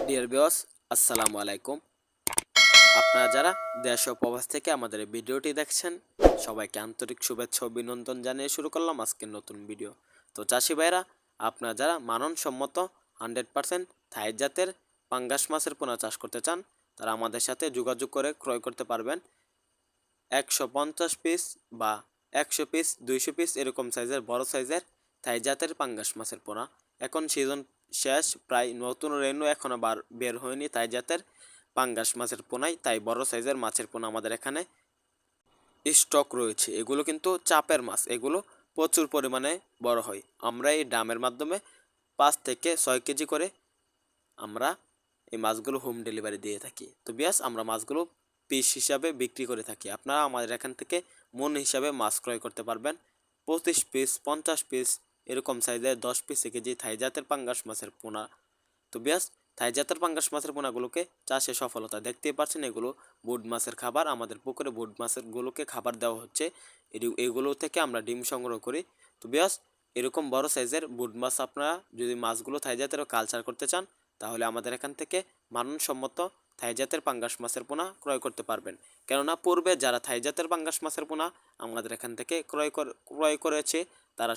Dear viewers, আসসালামু আলাইকুম। আপনারা যারা দেশ ও প্রবাস থেকে আমাদের এই ভিডিওটি দেখছেন, সবাইকে আন্তরিক শুভেচ্ছা ও অভিনন্দন জানিয়ে শুরু করলাম আজকের নতুন ভিডিও। তো চাষি ভাইরা, আপনারা যারা মানসম্মত 100% থাই জাতের পাঙ্গাস মাছের পোনা চাষ করতে চান, তারা আমাদের সাথে যোগাযোগ করে ক্রয় করতে পারবেন। 150 পিস বা 100 পিস 200 পিস এরকম সাইজের বড় সাইজের থাই জাতের পাঙ্গাস মাছের পোনা। এখন সিজন শেষ, প্রায় নতুন রেনু এখনও বের হয়নি থাই জাতের পাঙ্গাস মাছের পোনায়, তাই বড় সাইজের মাছের পোনা আমাদের এখানে স্টক রয়েছে। এগুলো কিন্তু চাপের মাছ, এগুলো প্রচুর পরিমাণে বড় হয়। আমরা এই ড্রামের মাধ্যমে 5 থেকে 6 কেজি করে আমরা এই মাছগুলো হোম ডেলিভারি দিয়ে থাকি। তো বিয়াস, আমরা মাছগুলো পিস হিসাবে বিক্রি করে থাকি। আপনারা আমাদের এখান থেকে মন হিসাবে মাছ ক্রয় করতে পারবেন। 25 পিস 50 পিস এরকম সাইজের 10 পিস কেজি থাই জাতের পাঙ্গাস মাছের পোনা। তো বিয়াস, থাই জাতের পাঙ্গাস মাছের পোনাগুলোকে চাষে সফলতা দেখতেই পাচ্ছেন। এগুলো বুড মাছের খাবার, আমাদের পুকুরে বুড মাছের গুলোকে খাবার দেওয়া হচ্ছে। এগুলো থেকে আমরা ডিম সংগ্রহ করি। তো বিয়াস, এরকম বড় সাইজের বুড মাছ আপনারা যদি মাছগুলো থাই জাতেরও কালচার করতে চান, তাহলে আমাদের এখান থেকে মানসম্মত থাই জাতের পাঙ্গাস মাছের পোনা ক্রয় করতে পারবেন। কেননা পূর্বে যারা থাই জাতের পাঙ্গাস মাছের পোনা আমাদের এখান থেকে ক্রয় করেছে, তারা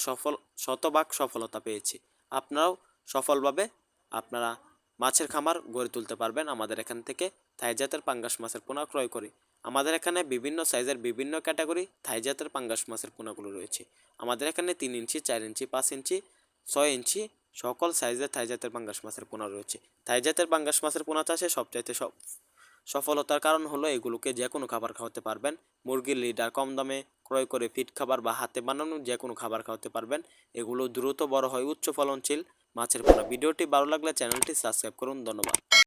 শতভাগ সফলতা পেয়েছে। আপনারাও সফলভাবে আপনারা মাছের খামার গড়ে তুলতে পারবেন আমাদের এখান থেকে থাই জাতের পাঙ্গাস মাছের পোনা ক্রয় করে। আমাদের এখানে বিভিন্ন সাইজের বিভিন্ন ক্যাটাগরি থাই জাতের পাঙ্গাস মাছের পোনাগুলো রয়েছে। আমাদের এখানে 3 ইঞ্চি 4 ইঞ্চি 5 ইঞ্চি 6 ইঞ্চি সকল সাইজের থাই জাতের পাঙ্গাস মাছের পোনা রয়েছে। থাই জাতের পাঙ্গাস মাছের পোনা চাষে সবচাইতে সফলতার কারণ হলো এগুলোকে যে কোনো খাবার খাওয়াতে পারবেন। মুরগির লিডার কম দামে ক্রয় করে ফিড খাবার বা হাতে বানানো যে কোনো খাবার খাওয়াতে পারবেন। এগুলো দ্রুত বড় হয়, উচ্চ ফলনশীল মাছের পোনা। ভিডিওটি ভালো লাগলে চ্যানেলটি সাবস্ক্রাইব করুন। ধন্যবাদ।